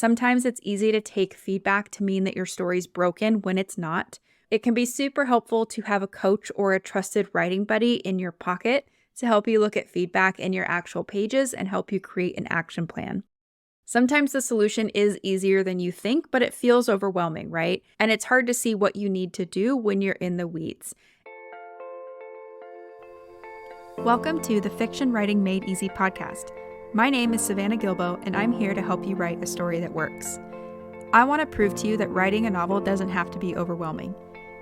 sometimes it's easy to take feedback to mean that your story's broken when it's not. It can be super helpful to have a coach or a trusted writing buddy in your pocket to help you look at feedback in your actual pages and help you create an action plan. Sometimes the solution is easier than you think, but it feels overwhelming, right? And it's hard to see what you need to do when you're in the weeds. Welcome to the Fiction Writing Made Easy podcast. My name is Savannah Gilbo, and I'm here to help you write a story that works. I want to prove to you that writing a novel doesn't have to be overwhelming.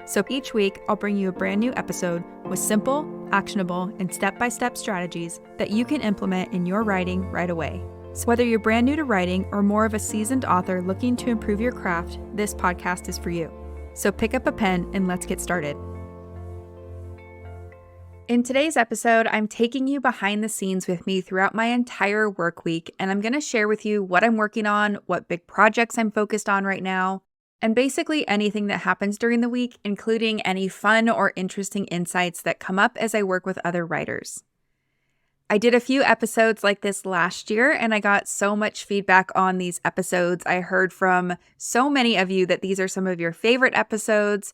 So each week, I'll bring you a brand new episode with simple, actionable, and step-by-step strategies that you can implement in your writing right away. So whether you're brand new to writing or more of a seasoned author looking to improve your craft, this podcast is for you. So pick up a pen and let's get started. In today's episode, I'm taking you behind the scenes with me throughout my entire work week, and I'm going to share with you what I'm working on, what big projects I'm focused on right now, and basically anything that happens during the week, including any fun or interesting insights that come up as I work with other writers. I did a few episodes like this last year, and I got so much feedback on these episodes. I heard from so many of you that these are some of your favorite episodes.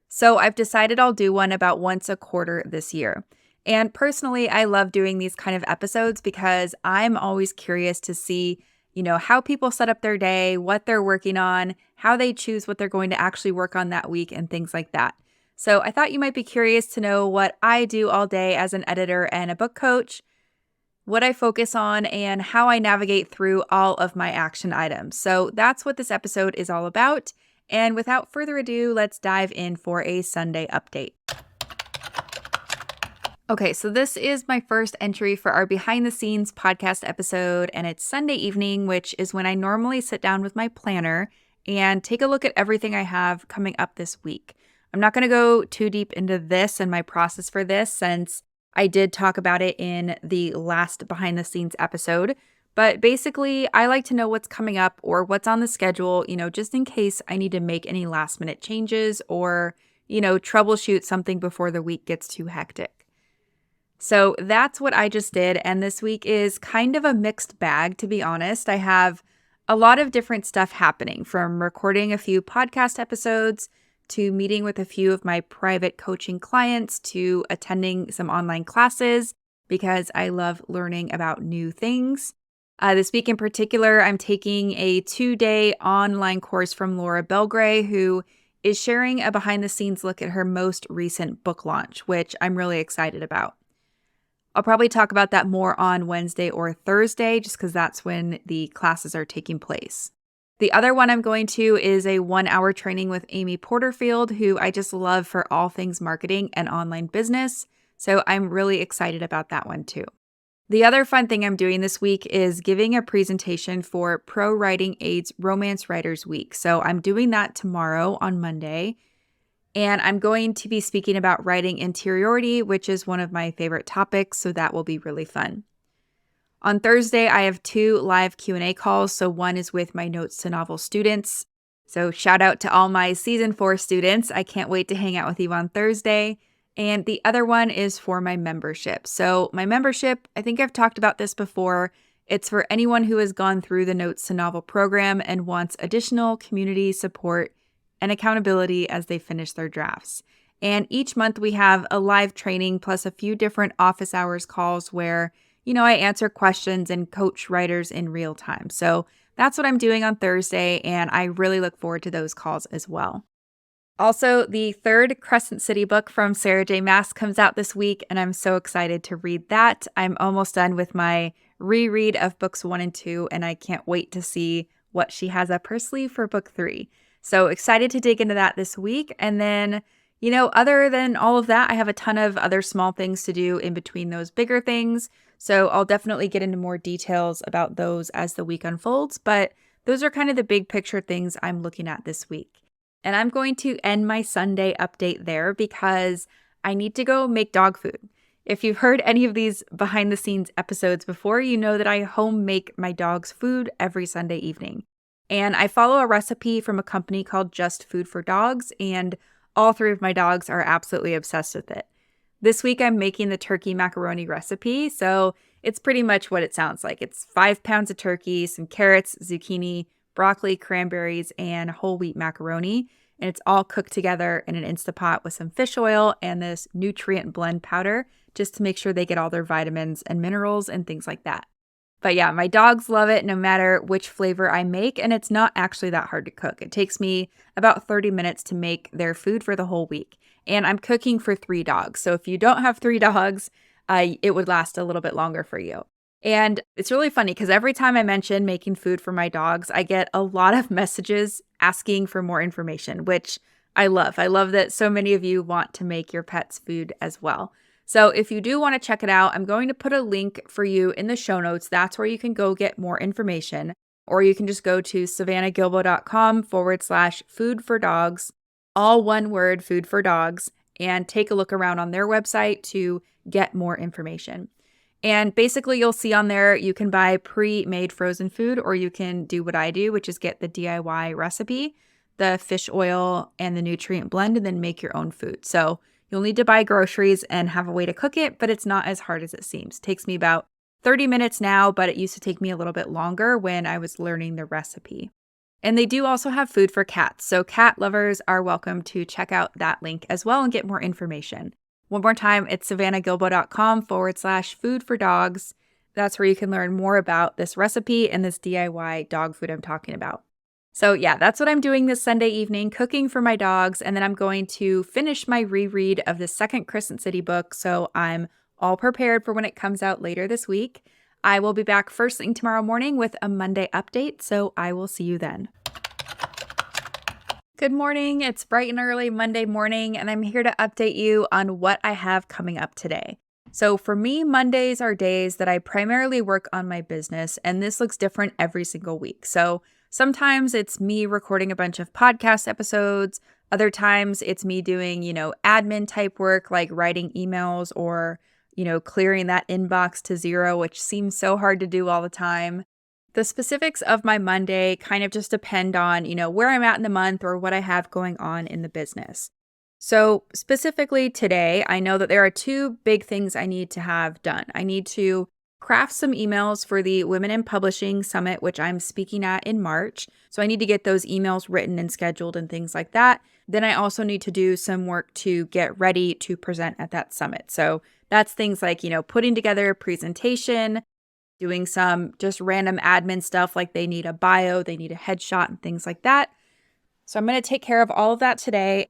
So I've decided I'll do one about once a quarter this year. And personally, I love doing these kind of episodes because I'm always curious to see, how people set up their day, what they're working on, how they choose what they're going to actually work on that week, and things like that. So I thought you might be curious to know what I do all day as an editor and a book coach, what I focus on, and how I navigate through all of my action items. So that's what this episode is all about. And without further ado, let's dive in for a Sunday update. Okay, so this is my first entry for our behind the scenes podcast episode, and it's Sunday evening, which is when I normally sit down with my planner and take a look at everything I have coming up this week. I'm not going to go too deep into this and my process for this since I did talk about it in the last behind the scenes episode. But basically, I like to know what's coming up or what's on the schedule, just in case I need to make any last minute changes or, troubleshoot something before the week gets too hectic. So that's what I just did. And this week is kind of a mixed bag, to be honest. I have a lot of different stuff happening, from recording a few podcast episodes to meeting with a few of my private coaching clients to attending some online classes because I love learning about new things. This week in particular, I'm taking a 2-day online course from Laura Belgray, who is sharing a behind-the-scenes look at her most recent book launch, which I'm really excited about. I'll probably talk about that more on Wednesday or Thursday, just because that's when the classes are taking place. The other one I'm going to is a 1-hour training with Amy Porterfield, who I just love for all things marketing and online business, so I'm really excited about that one too. The other fun thing I'm doing this week is giving a presentation for ProWritingAid's Romance Writers Week. So I'm doing that tomorrow on Monday, and I'm going to be speaking about writing interiority, which is one of my favorite topics, so that will be really fun. On Thursday, I have 2 live Q&A calls, so one is with my Notes to Novel students. So shout out to all my Season 4 students. I can't wait to hang out with you on Thursday. And the other one is for my membership. So my membership, I think I've talked about this before. It's for anyone who has gone through the Notes to Novel program and wants additional community support and accountability as they finish their drafts. And each month we have a live training plus a few different office hours calls where, I answer questions and coach writers in real time. So that's what I'm doing on Thursday, and I really look forward to those calls as well. Also, the 3rd Crescent City book from Sarah J. Maas comes out this week, and I'm so excited to read that. I'm almost done with my reread of books 1 and 2, and I can't wait to see what she has up her sleeve for book 3. So excited to dig into that this week. And then, other than all of that, I have a ton of other small things to do in between those bigger things. So I'll definitely get into more details about those as the week unfolds, but those are kind of the big picture things I'm looking at this week. And I'm going to end my Sunday update there because I need to go make dog food. If you've heard any of these behind the scenes episodes before, you know that I home make my dog's food every Sunday evening. And I follow a recipe from a company called Just Food for Dogs, and all 3 of my dogs are absolutely obsessed with it. This week I'm making the turkey macaroni recipe, so it's pretty much what it sounds like. It's 5 pounds of turkey, some carrots, zucchini, broccoli, cranberries, and whole wheat macaroni. And it's all cooked together in an Instapot with some fish oil and this nutrient blend powder just to make sure they get all their vitamins and minerals and things like that. But yeah, my dogs love it no matter which flavor I make, and it's not actually that hard to cook. It takes me about 30 minutes to make their food for the whole week. And I'm cooking for 3 dogs. So if you don't have 3 dogs, it would last a little bit longer for you. And it's really funny because every time I mention making food for my dogs, I get a lot of messages asking for more information, which I love. I love that so many of you want to make your pets food as well. So if you do want to check it out, I'm going to put a link for you in the show notes. That's where you can go get more information. Or you can just go to savannahgilbo.com/food for dogs, all one word, food for dogs, and take a look around on their website to get more information. And basically you'll see on there, you can buy pre-made frozen food, or you can do what I do, which is get the DIY recipe, the fish oil and the nutrient blend, and then make your own food. So you'll need to buy groceries and have a way to cook it, but it's not as hard as it seems. It takes me about 30 minutes now, but it used to take me a little bit longer when I was learning the recipe. And they do also have food for cats. So cat lovers are welcome to check out that link as well and get more information. One more time, it's savannahgilbo.com/food for dogs. That's where you can learn more about this recipe and this DIY dog food I'm talking about. So yeah, that's what I'm doing this Sunday evening, cooking for my dogs, and then I'm going to finish my reread of the second Crescent City book, so I'm all prepared for when it comes out later this week. I will be back first thing tomorrow morning with a Monday update, so I will see you then. Good morning, it's bright and early Monday morning, and I'm here to update you on what I have coming up today. So for me, Mondays are days that I primarily work on my business, and this looks different every single week. So sometimes it's me recording a bunch of podcast episodes. Other times it's me doing, admin type work like writing emails or, clearing that inbox to zero, which seems so hard to do all the time. The specifics of my Monday kind of just depend on, where I'm at in the month or what I have going on in the business. So specifically today, I know that there are 2 big things I need to have done. I need to craft some emails for the Women in Publishing Summit, which I'm speaking at in March. So I need to get those emails written and scheduled and things like that. Then I also need to do some work to get ready to present at that summit. So that's things like, putting together a presentation, doing some just random admin stuff like they need a bio, they need a headshot and things like that. So I'm going to take care of all of that today.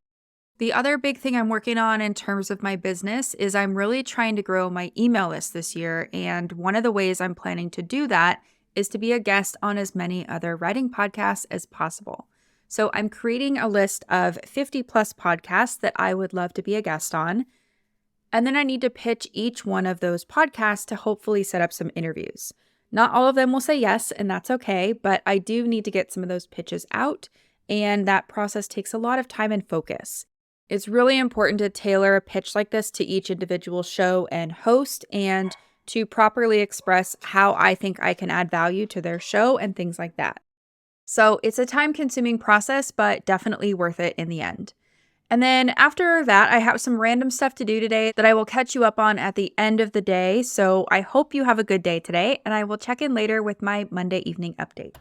The other big thing I'm working on in terms of my business is I'm really trying to grow my email list this year. And one of the ways I'm planning to do that is to be a guest on as many other writing podcasts as possible. So I'm creating a list of 50 plus podcasts that I would love to be a guest on. And then I need to pitch each one of those podcasts to hopefully set up some interviews. Not all of them will say yes, and that's okay, but I do need to get some of those pitches out, and that process takes a lot of time and focus. It's really important to tailor a pitch like this to each individual show and host, and to properly express how I think I can add value to their show and things like that. So it's a time-consuming process, but definitely worth it in the end. And then after that, I have some random stuff to do today that I will catch you up on at the end of the day. So I hope you have a good day today, and I will check in later with my Monday evening update.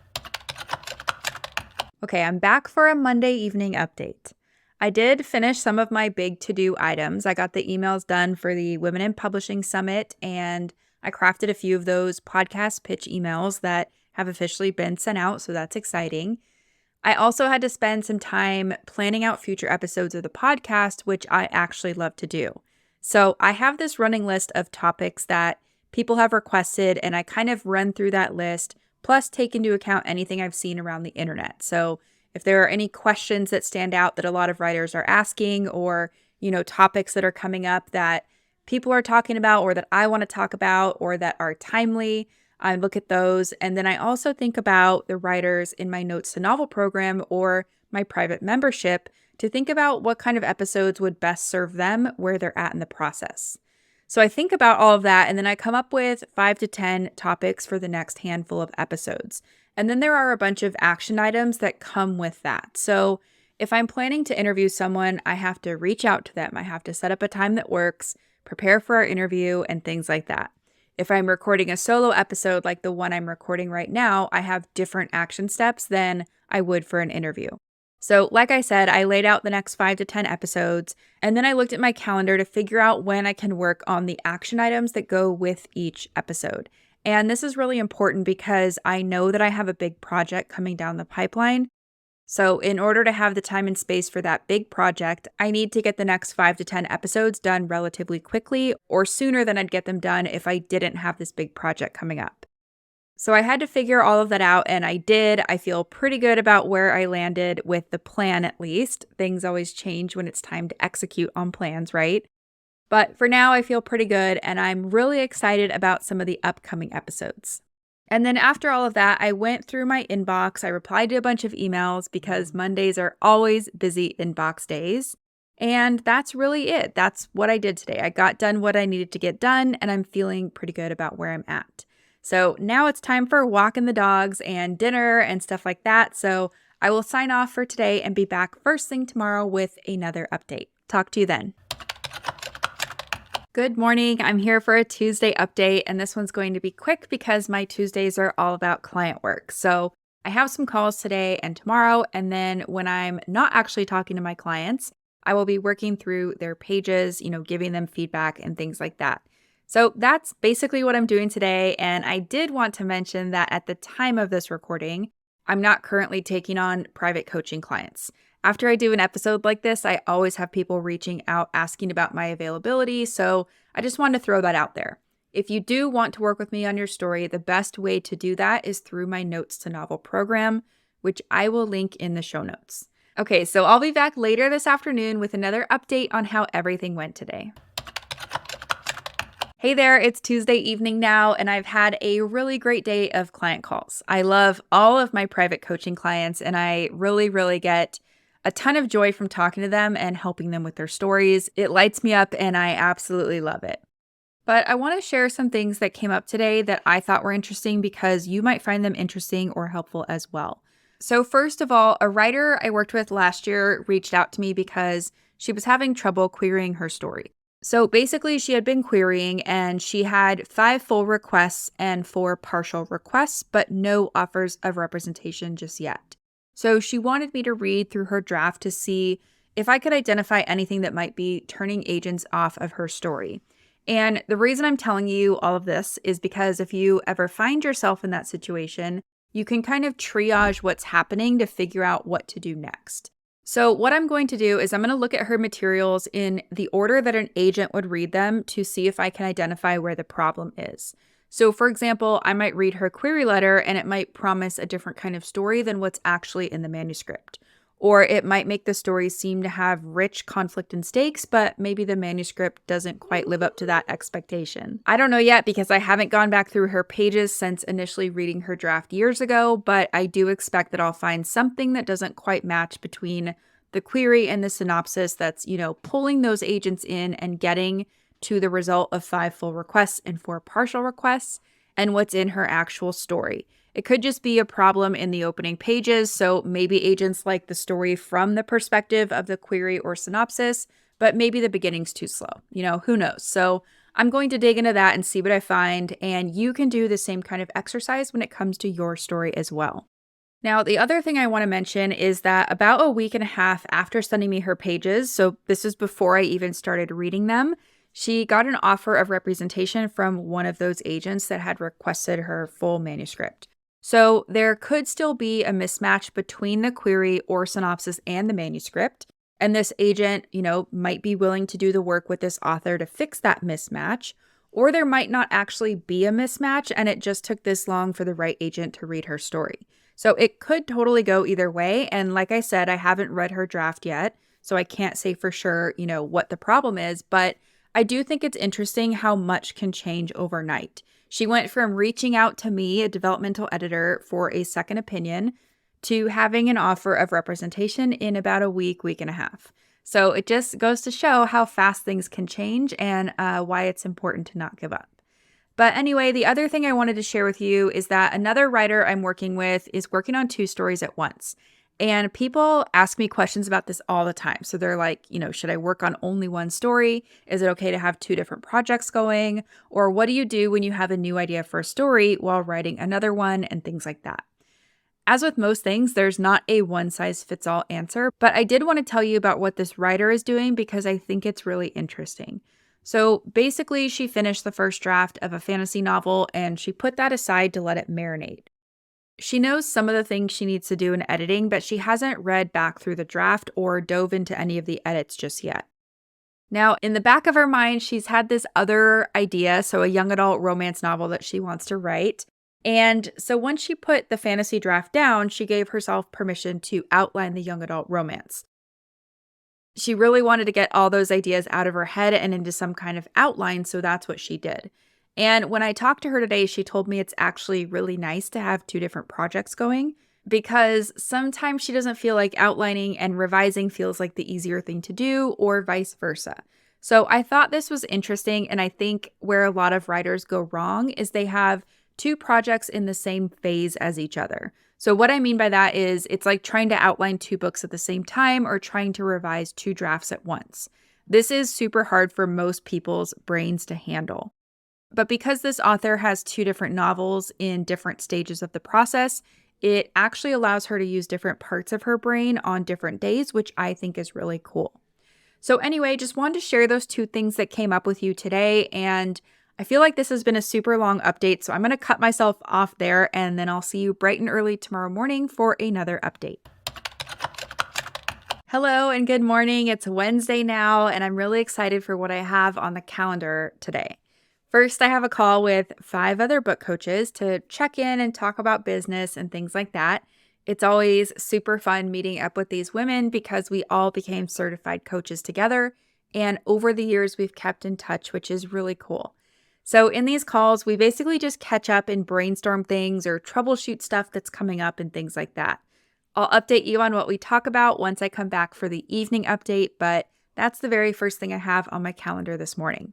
Okay, I'm back for a Monday evening update. I did finish some of my big to-do items. I got the emails done for the Women in Publishing Summit, and I crafted a few of those podcast pitch emails that have officially been sent out, so that's exciting. I also had to spend some time planning out future episodes of the podcast, which I actually love to do. So I have this running list of topics that people have requested, and I kind of run through that list, plus take into account anything I've seen around the internet. So if there are any questions that stand out that a lot of writers are asking, or, topics that are coming up that people are talking about or that I want to talk about or that are timely, I look at those. And then I also think about the writers in my Notes to Novel program or my private membership to think about what kind of episodes would best serve them where they're at in the process. So I think about all of that, and then I come up with 5 to 10 topics for the next handful of episodes. And then there are a bunch of action items that come with that. So if I'm planning to interview someone, I have to reach out to them. I have to set up a time that works, prepare for our interview, and things like that. If I'm recording a solo episode like the one I'm recording right now, I have different action steps than I would for an interview. So, like I said, I laid out the next 5 to 10 episodes, and then I looked at my calendar to figure out when I can work on the action items that go with each episode. And this is really important because I know that I have a big project coming down the pipeline. So, in order to have the time and space for that big project, I need to get the next 5 to 10 episodes done relatively quickly or sooner than I'd get them done if I didn't have this big project coming up. So I had to figure all of that out, and I did. I feel pretty good about where I landed with the plan, at least. Things always change when it's time to execute on plans, right? But for now, I feel pretty good, and I'm really excited about some of the upcoming episodes. And then after all of that, I went through my inbox. I replied to a bunch of emails because Mondays are always busy inbox days. And that's really it. That's what I did today. I got done what I needed to get done, and I'm feeling pretty good about where I'm at. So now it's time for walking the dogs and dinner and stuff like that. So I will sign off for today and be back first thing tomorrow with another update. Talk to you then. Good morning. I'm here for a Tuesday update, and this one's going to be quick because my Tuesdays are all about client work. So I have some calls today and tomorrow, and then when I'm not actually talking to my clients, I will be working through their pages, giving them feedback and things like that. So that's basically what I'm doing today, and I did want to mention that at the time of this recording, I'm not currently taking on private coaching clients. After I do an episode like this, I always have people reaching out asking about my availability, so I just wanted to throw that out there. If you do want to work with me on your story, the best way to do that is through my Notes to Novel program, which I will link in the show notes. Okay, so I'll be back later this afternoon with another update on how everything went today. Hey there, it's Tuesday evening now, and I've had a really great day of client calls. I love all of my private coaching clients, and I really get a ton of joy from talking to them and helping them with their stories. It lights me up, and I absolutely love it. But I want to share some things that came up today that I thought were interesting because you might find them interesting or helpful as well. So first of all, a writer I worked with last year reached out to me because she was having trouble querying her story. So basically, she had been querying and she had 5 full requests and 4 partial requests, but no offers of representation just yet. So she wanted me to read through her draft to see if I could identify anything that might be turning agents off of her story. And the reason I'm telling you all of this is because if you ever find yourself in that situation, you can kind of triage what's happening to figure out what to do next. So what I'm going to do is I'm going to look at her materials in the order that an agent would read them to see if I can identify where the problem is. So for example, I might read her query letter and it might promise a different kind of story than what's actually in the manuscript. Or it might make the story seem to have rich conflict and stakes, but maybe the manuscript doesn't quite live up to that expectation. I don't know yet because I haven't gone back through her pages since initially reading her draft years ago, but I do expect that I'll find something that doesn't quite match between the query and the synopsis that's, pulling those agents in and getting to the result of 5 full requests and 4 partial requests and what's in her actual story. It could just be a problem in the opening pages, so maybe agents like the story from the perspective of the query or synopsis, but maybe the beginning's too slow. Who knows? So I'm going to dig into that and see what I find, and you can do the same kind of exercise when it comes to your story as well. Now, the other thing I want to mention is that about a week and a half after sending me her pages, so this is before I even started reading them, she got an offer of representation from one of those agents that had requested her full manuscript. So there could still be a mismatch between the query or synopsis and the manuscript. And this agent, might be willing to do the work with this author to fix that mismatch. Or there might not actually be a mismatch and it just took this long for the right agent to read her story. So it could totally go either way. And like I said, I haven't read her draft yet, so I can't say for sure, what the problem is. But I do think it's interesting how much can change overnight. She went from reaching out to me, a developmental editor, for a second opinion to having an offer of representation in about a week and a half. So it just goes to show how fast things can change and why it's important to not give up. But anyway, the other thing I wanted to share with you is that another writer I'm working with is working on 2 stories at once. And people ask me questions about this all the time. So they're like, should I work on only one story? Is it okay to have two different projects going? Or what do you do when you have a new idea for a story while writing another one and things like that? As with most things, there's not a one-size-fits-all answer, but I did want to tell you about what this writer is doing because I think it's really interesting. So basically, she finished the first draft of a fantasy novel and she put that aside to let it marinate. She knows some of the things she needs to do in editing, but she hasn't read back through the draft or dove into any of the edits just yet. Now, in the back of her mind, she's had this other idea, so a young adult romance novel that she wants to write. And so once she put the fantasy draft down, she gave herself permission to outline the young adult romance. She really wanted to get all those ideas out of her head and into some kind of outline, so that's what she did. And when I talked to her today, she told me it's actually really nice to have two different projects going because sometimes she doesn't feel like outlining and revising feels like the easier thing to do, or vice versa. So I thought this was interesting, and I think where a lot of writers go wrong is they have two projects in the same phase as each other. So what I mean by that is it's like trying to outline two books at the same time or trying to revise two drafts at once. This is super hard for most people's brains to handle. But because this author has two different novels in different stages of the process, it actually allows her to use different parts of her brain on different days, which I think is really cool. So anyway, just wanted to share those two things that came up with you today, and I feel like this has been a super long update, so I'm going to cut myself off there, and then I'll see you bright and early tomorrow morning for another update. Hello and good morning. It's Wednesday now, and I'm really excited for what I have on the calendar today. First, I have a call with 5 other book coaches to check in and talk about business and things like that. It's always super fun meeting up with these women because we all became certified coaches together, and over the years, we've kept in touch, which is really cool. So in these calls, we basically just catch up and brainstorm things or troubleshoot stuff that's coming up and things like that. I'll update you on what we talk about once I come back for the evening update, but that's the very first thing I have on my calendar this morning.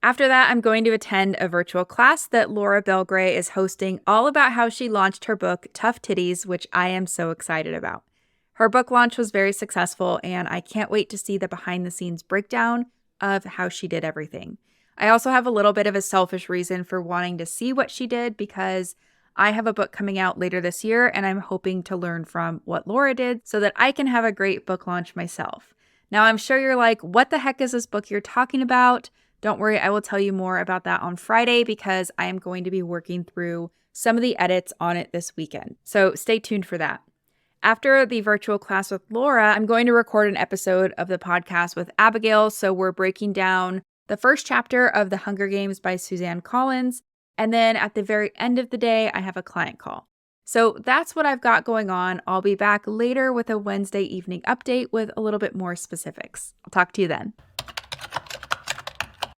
After that, I'm going to attend a virtual class that Laura Belgray is hosting all about how she launched her book, Tough Titties, which I am so excited about. Her book launch was very successful, and I can't wait to see the behind-the-scenes breakdown of how she did everything. I also have a little bit of a selfish reason for wanting to see what she did because I have a book coming out later this year, and I'm hoping to learn from what Laura did so that I can have a great book launch myself. Now, I'm sure you're like, what the heck is this book you're talking about? Don't worry, I will tell you more about that on Friday because I am going to be working through some of the edits on it this weekend. So stay tuned for that. After the virtual class with Laura, I'm going to record an episode of the podcast with Abigail. So we're breaking down the first chapter of The Hunger Games by Suzanne Collins. And then at the very end of the day, I have a client call. So that's what I've got going on. I'll be back later with a Wednesday evening update with a little bit more specifics. I'll talk to you then.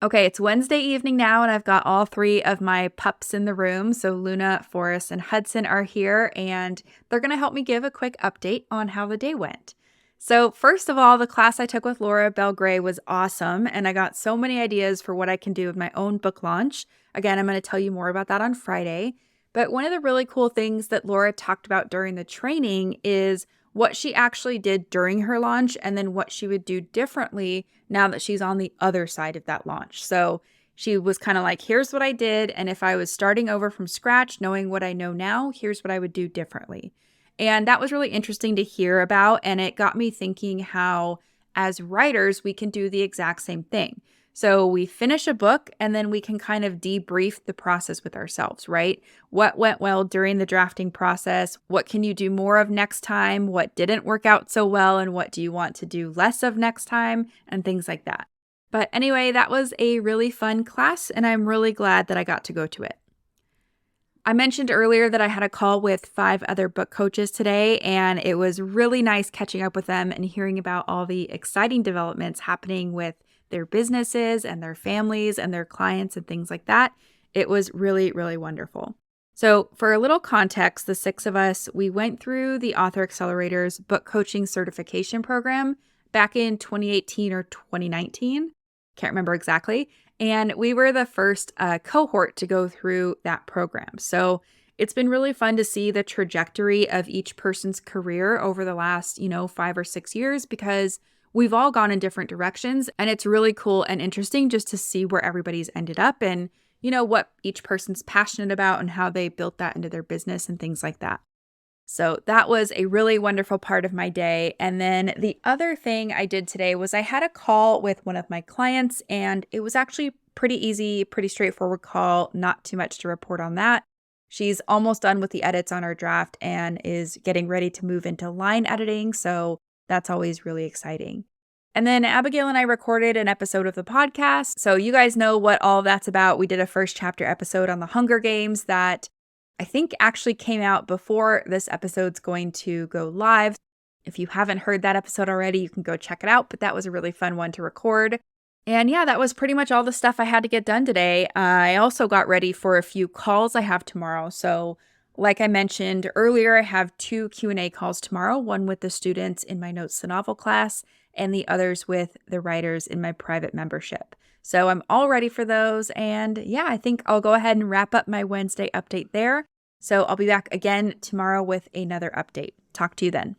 Okay, it's Wednesday evening now, and I've got all 3 of my pups in the room. So Luna, Forrest, and Hudson are here, and they're going to help me give a quick update on how the day went. So first of all, the class I took with Laura Belgray was awesome, and I got so many ideas for what I can do with my own book launch. Again, I'm going to tell you more about that on Friday. But one of the really cool things that Laura talked about during the training is what she actually did during her launch and then what she would do differently now that she's on the other side of that launch. So she was kind of like, here's what I did. And if I was starting over from scratch, knowing what I know now, here's what I would do differently. And that was really interesting to hear about. And it got me thinking how, as writers, we can do the exact same thing. So we finish a book and then we can kind of debrief the process with ourselves, right? What went well during the drafting process? What can you do more of next time? What didn't work out so well? And what do you want to do less of next time? And things like that. But anyway, that was a really fun class and I'm really glad that I got to go to it. I mentioned earlier that I had a call with 5 other book coaches today, and it was really nice catching up with them and hearing about all the exciting developments happening with their businesses and their families and their clients and things like that. It was really, really wonderful. So for a little context, the 6 of us, we went through the Author Accelerator's book coaching certification program back in 2018 or 2019. Can't remember exactly. And we were the first cohort to go through that program. So it's been really fun to see the trajectory of each person's career over the last, 5 or 6 years, because we've all gone in different directions, and it's really cool and interesting just to see where everybody's ended up and, what each person's passionate about and how they built that into their business and things like that. So that was a really wonderful part of my day. And then the other thing I did today was I had a call with one of my clients, and it was actually pretty easy, pretty straightforward call, not too much to report on that. She's almost done with the edits on our draft and is getting ready to move into line editing, so that's always really exciting. And then Abigail and I recorded an episode of the podcast, so you guys know what all that's about. We did a first chapter episode on the Hunger Games that I think actually came out before this episode's going to go live. If you haven't heard that episode already, you can go check it out, but that was a really fun one to record. And yeah, that was pretty much all the stuff I had to get done today. I also got ready for a few calls I have tomorrow. So like I mentioned earlier, I have 2 Q&A calls tomorrow, one with the students in my Notes to Novel class and the others with the writers in my private membership. So I'm all ready for those. And yeah, I think I'll go ahead and wrap up my Wednesday update there. So I'll be back again tomorrow with another update. Talk to you then.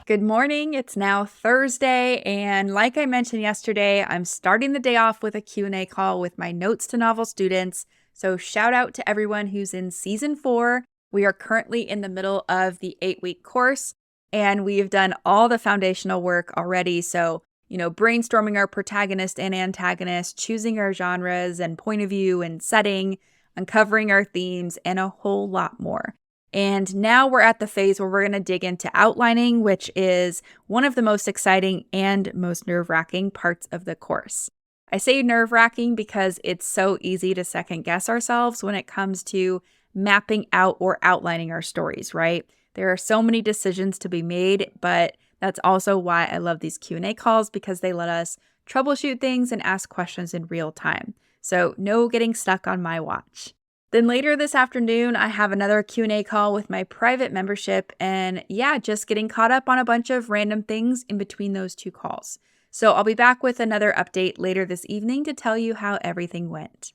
Good morning. It's now Thursday, and like I mentioned yesterday, I'm starting the day off with a Q&A call with my Notes to Novel students. So shout out to everyone who's in season 4. We are currently in the middle of the 8-week course, and we've done all the foundational work already. So, brainstorming our protagonist and antagonist, choosing our genres and point of view and setting, uncovering our themes, and a whole lot more. And now we're at the phase where we're going to dig into outlining, which is one of the most exciting and most nerve-wracking parts of the course. I say nerve-wracking because it's so easy to second-guess ourselves when it comes to mapping out or outlining our stories, right? There are so many decisions to be made, but that's also why I love these Q&A calls, because they let us troubleshoot things and ask questions in real time. So no getting stuck on my watch. Then later this afternoon, I have another Q&A call with my private membership, and yeah, just getting caught up on a bunch of random things in between those 2 calls. So I'll be back with another update later this evening to tell you how everything went.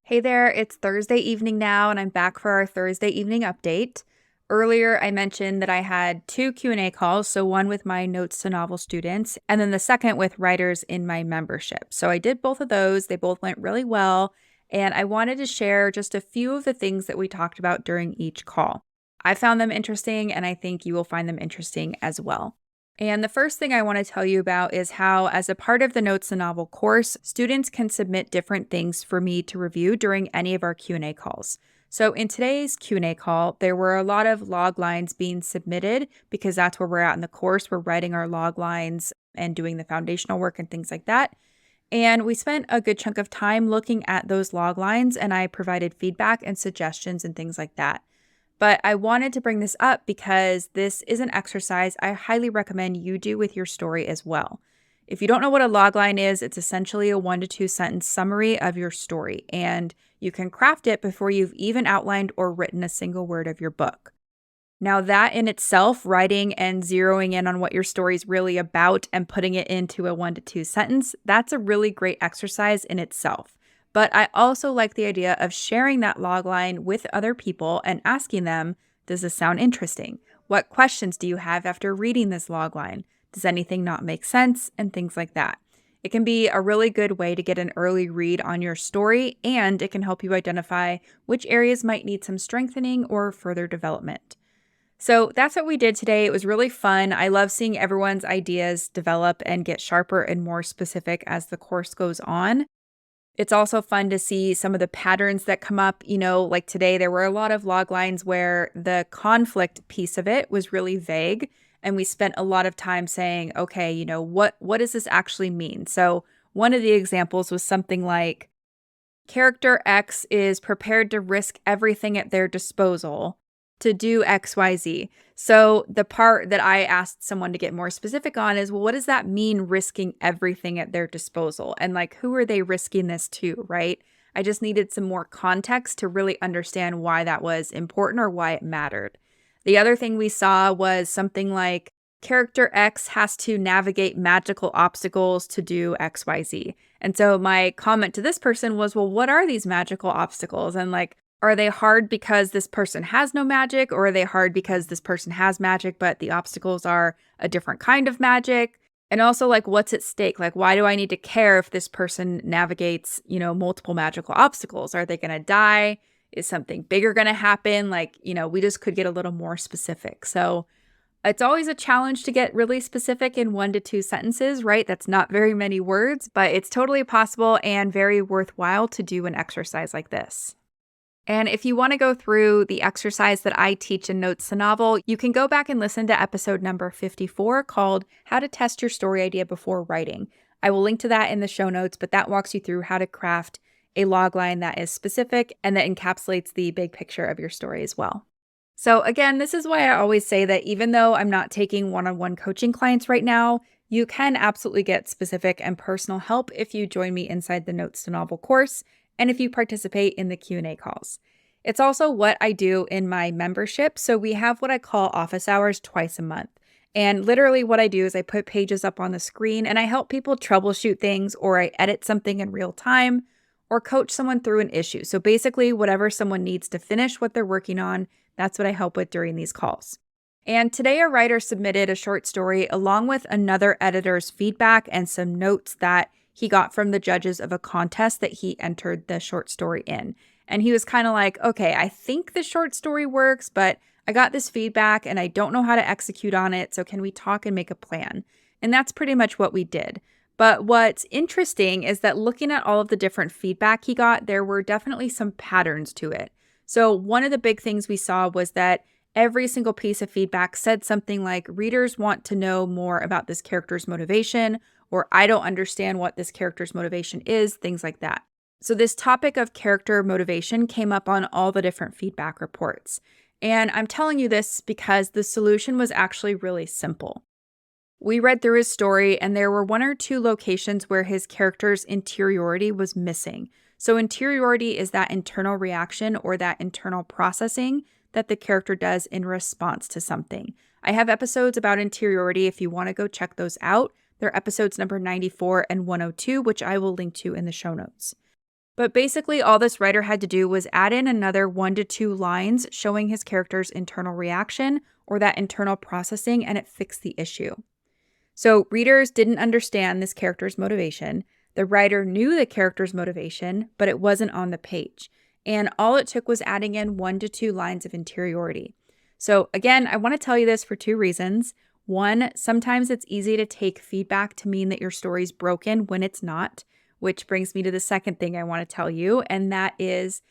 Hey there, it's Thursday evening now, and I'm back for our Thursday evening update. Earlier, I mentioned that I had 2 Q&A calls, so one with my Notes to Novel students, and then the second with writers in my membership. So I did both of those. They both went really well. And I wanted to share just a few of the things that we talked about during each call. I found them interesting, and I think you will find them interesting as well. And the first thing I want to tell you about is how, as a part of the Notes to Novel course, students can submit different things for me to review during any of our Q&A calls. So in today's Q&A call, there were a lot of log lines being submitted because that's where we're at in the course. We're writing our log lines and doing the foundational work and things like that. And we spent a good chunk of time looking at those log lines, and I provided feedback and suggestions and things like that. But I wanted to bring this up because this is an exercise I highly recommend you do with your story as well. If you don't know what a logline is, it's essentially a 1 to 2 sentence summary of your story, and you can craft it before you've even outlined or written a single word of your book. Now that in itself, writing and zeroing in on what your story is really about and putting it into a 1 to 2 sentence, that's a really great exercise in itself. But I also like the idea of sharing that logline with other people and asking them, does this sound interesting? What questions do you have after reading this logline? Does anything not make sense? And things like that. It can be a really good way to get an early read on your story, and it can help you identify which areas might need some strengthening or further development. So that's what we did today. It was really fun. I love seeing everyone's ideas develop and get sharper and more specific as the course goes on. It's also fun to see some of the patterns that come up. Like today, there were a lot of log lines where the conflict piece of it was really vague. And we spent a lot of time saying, okay, what does this actually mean? So one of the examples was something like, character X is prepared to risk everything at their disposal to do XYZ. So the part that I asked someone to get more specific on is, well, what does that mean, risking everything at their disposal? And who are they risking this to, right? I just needed some more context to really understand why that was important or why it mattered. The other thing we saw was something like, character X has to navigate magical obstacles to do XYZ. And so my comment to this person was, well, what are these magical obstacles? And like, are they hard because this person has no magic, or are they hard because this person has magic, but the obstacles are a different kind of magic? And also, like, what's at stake? Like, why do I need to care if this person navigates, multiple magical obstacles? Are they going to die? Is something bigger going to happen? Like, we just could get a little more specific. So it's always a challenge to get really specific in 1 to 2 sentences, right? That's not very many words, but it's totally possible and very worthwhile to do an exercise like this. And if you want to go through the exercise that I teach in Notes to Novel, you can go back and listen to episode number 54 called How to Test Your Story Idea Before Writing. I will link to that in the show notes, but that walks you through how to craft a logline that is specific and that encapsulates the big picture of your story as well. So again, this is why I always say that even though I'm not taking one-on-one coaching clients right now, you can absolutely get specific and personal help if you join me inside the Notes to Novel course and if you participate in the Q&A calls. It's also what I do in my membership. So we have what I call office hours twice a month. And literally what I do is I put pages up on the screen and I help people troubleshoot things, or I edit something in real time, or coach someone through an issue. So basically whatever someone needs to finish what they're working on, that's what I help with during these calls. And today a writer submitted a short story along with another editor's feedback and some notes that he got from the judges of a contest that he entered the short story in. And he was kind of like, okay, I think the short story works, but I got this feedback and I don't know how to execute on it. So can we talk and make a plan? And that's pretty much what we did. But what's interesting is that looking at all of the different feedback he got, there were definitely some patterns to it. So one of the big things we saw was that every single piece of feedback said something like, readers want to know more about this character's motivation, or I don't understand what this character's motivation is, things like that. So this topic of character motivation came up on all the different feedback reports. And I'm telling you this because the solution was actually really simple. We read through his story and there were 1 or 2 locations where his character's interiority was missing. So interiority is that internal reaction or that internal processing that the character does in response to something. I have episodes about interiority if you want to go check those out. They're episodes number 94 and 102, which I will link to in the show notes. But basically all this writer had to do was add in another 1 to 2 lines showing his character's internal reaction or that internal processing, and it fixed the issue. So readers didn't understand this character's motivation. The writer knew the character's motivation, but it wasn't on the page. And all it took was adding in 1 to 2 lines of interiority. So again, I want to tell you this for 2 reasons. 1, sometimes it's easy to take feedback to mean that your story's broken when it's not, which brings me to the second thing I want to tell you, and that is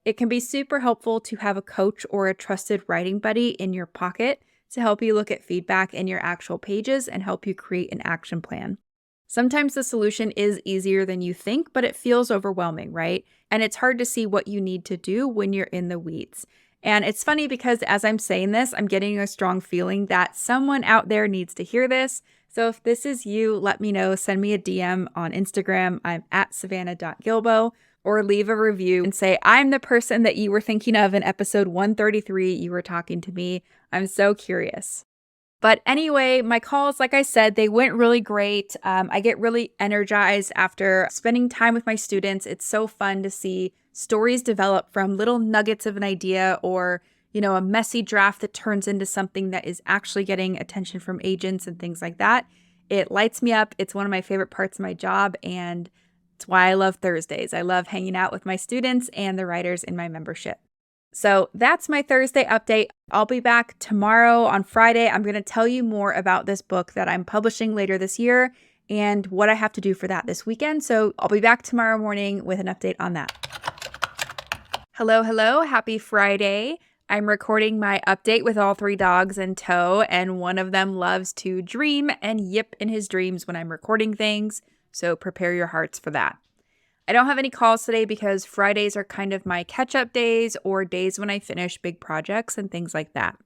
it can be super helpful to have a coach or a trusted writing buddy in your pocket to help you look at feedback in your actual pages and help you create an action plan. Sometimes the solution is easier than you think, but it feels overwhelming, right? And it's hard to see what you need to do when you're in the weeds. And it's funny because as I'm saying this, I'm getting a strong feeling that someone out there needs to hear this. So if this is you, let me know. Send me a DM on Instagram. I'm at savannah.gilbo, or leave a review and say, I'm the person that you were thinking of in episode 133. You were talking to me. I'm so curious. But anyway, my calls, like I said, they went really great. I get really energized after spending time with my students. It's so fun to see stories develop from little nuggets of an idea or, a messy draft that turns into something that is actually getting attention from agents and things like that. It lights me up. It's one of my favorite parts of my job, and it's why I love Thursdays. I love hanging out with my students and the writers in my membership. So that's my Thursday update. I'll be back tomorrow on Friday. I'm going to tell you more about this book that I'm publishing later this year and what I have to do for that this weekend. So I'll be back tomorrow morning with an update on that. Hello. Happy Friday. I'm recording my update with all 3 dogs in tow, and one of them loves to dream and yip in his dreams when I'm recording things. So prepare your hearts for that. I don't have any calls today because Fridays are kind of my catch-up days or days when I finish big projects and things like that.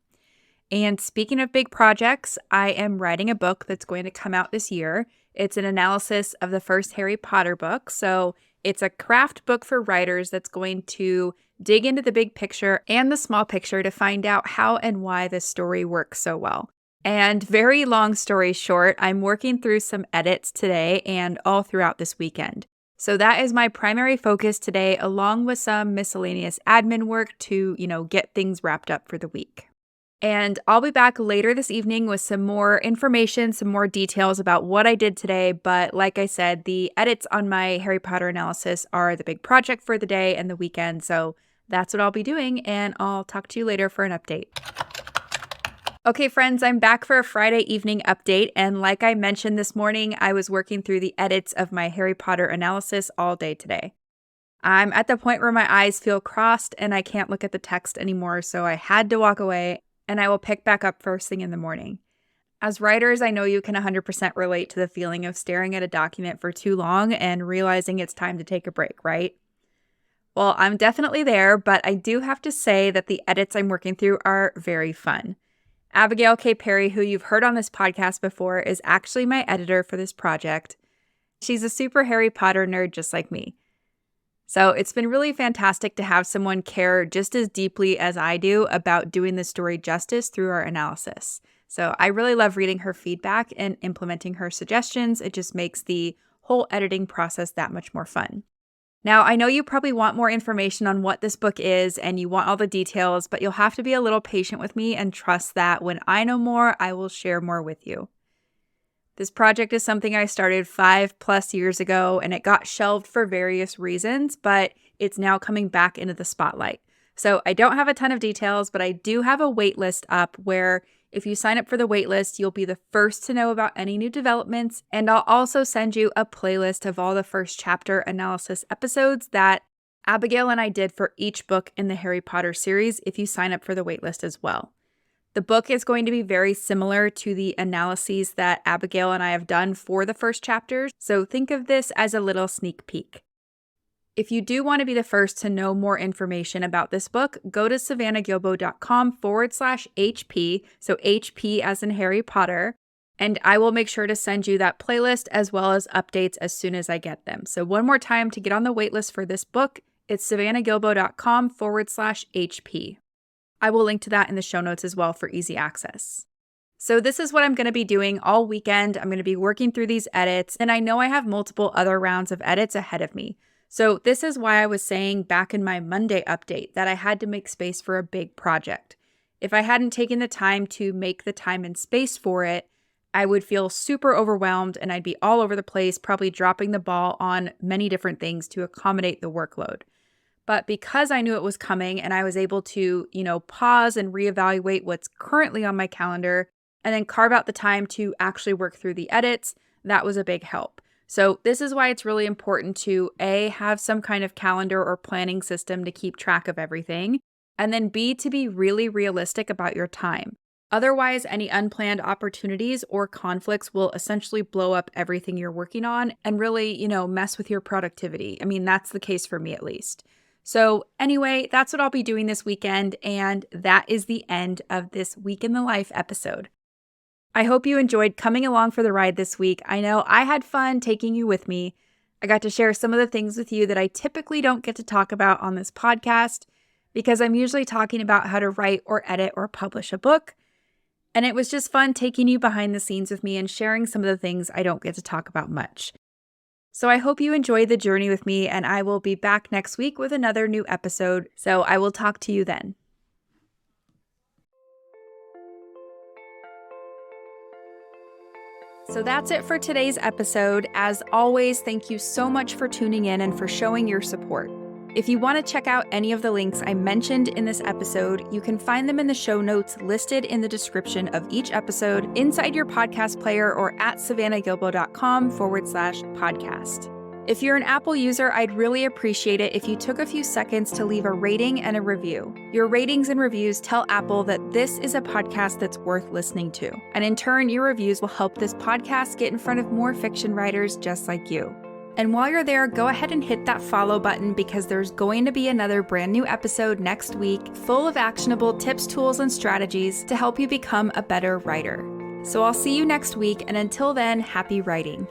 And speaking of big projects, I am writing a book that's going to come out this year. It's an analysis of the first Harry Potter book. So it's a craft book for writers that's going to dig into the big picture and the small picture to find out how and why this story works so well. And very long story short, I'm working through some edits today and all throughout this weekend. So that is my primary focus today, along with some miscellaneous admin work to, get things wrapped up for the week. And I'll be back later this evening with some more information, some more details about what I did today. But like I said, the edits on my Harry Potter analysis are the big project for the day and the weekend. So that's what I'll be doing. And I'll talk to you later for an update. Okay, friends, I'm back for a Friday evening update. And like I mentioned this morning, I was working through the edits of my Harry Potter analysis all day today. I'm at the point where my eyes feel crossed and I can't look at the text anymore. So I had to walk away. And I will pick back up first thing in the morning. As writers, I know you can 100% relate to the feeling of staring at a document for too long and realizing it's time to take a break, right? Well, I'm definitely there, but I do have to say that the edits I'm working through are very fun. Abigail K. Perry, who you've heard on this podcast before, is actually my editor for this project. She's a super Harry Potter nerd just like me. So it's been really fantastic to have someone care just as deeply as I do about doing the story justice through our analysis. So I really love reading her feedback and implementing her suggestions. It just makes the whole editing process that much more fun. Now, I know you probably want more information on what this book is and you want all the details, but you'll have to be a little patient with me and trust that when I know more, I will share more with you. This project is something I started 5+ years ago, and it got shelved for various reasons, but it's now coming back into the spotlight. So I don't have a ton of details, but I do have a wait list up where if you sign up for the wait list, you'll be the first to know about any new developments. And I'll also send you a playlist of all the first chapter analysis episodes that Abigail and I did for each book in the Harry Potter series if you sign up for the wait list as well. The book is going to be very similar to the analyses that Abigail and I have done for the first chapters, so think of this as a little sneak peek. If you do want to be the first to know more information about this book, go to savannahgilbo.com/HP, so HP as in Harry Potter, and I will make sure to send you that playlist as well as updates as soon as I get them. So one more time to get on the waitlist for this book, it's savannahgilbo.com/HP. I will link to that in the show notes as well for easy access. So this is what I'm going to be doing all weekend. I'm going to be working through these edits, and I know I have multiple other rounds of edits ahead of me. So this is why I was saying back in my Monday update that I had to make space for a big project. If I hadn't taken the time to make the time and space for it, I would feel super overwhelmed and I'd be all over the place, probably dropping the ball on many different things to accommodate the workload. But because I knew it was coming and I was able to, pause and reevaluate what's currently on my calendar and then carve out the time to actually work through the edits, that was a big help. So this is why it's really important to A, have some kind of calendar or planning system to keep track of everything, and then B, to be really realistic about your time. Otherwise, any unplanned opportunities or conflicts will essentially blow up everything you're working on and really, mess with your productivity. I mean, that's the case for me at least. So anyway, that's what I'll be doing this weekend, and that is the end of this Week in the Life episode. I hope you enjoyed coming along for the ride this week. I know I had fun taking you with me. I got to share some of the things with you that I typically don't get to talk about on this podcast because I'm usually talking about how to write or edit or publish a book. And it was just fun taking you behind the scenes with me and sharing some of the things I don't get to talk about much. So I hope you enjoyed the journey with me, and I will be back next week with another new episode. So I will talk to you then. So that's it for today's episode. As always, thank you so much for tuning in and for showing your support. If you want to check out any of the links I mentioned in this episode, you can find them in the show notes listed in the description of each episode inside your podcast player or at savannahgilbo.com/podcast. If you're an Apple user, I'd really appreciate it if you took a few seconds to leave a rating and a review. Your ratings and reviews tell Apple that this is a podcast that's worth listening to. And in turn, your reviews will help this podcast get in front of more fiction writers just like you. And while you're there, go ahead and hit that follow button because there's going to be another brand new episode next week full of actionable tips, tools, and strategies to help you become a better writer. So I'll see you next week, and until then, happy writing.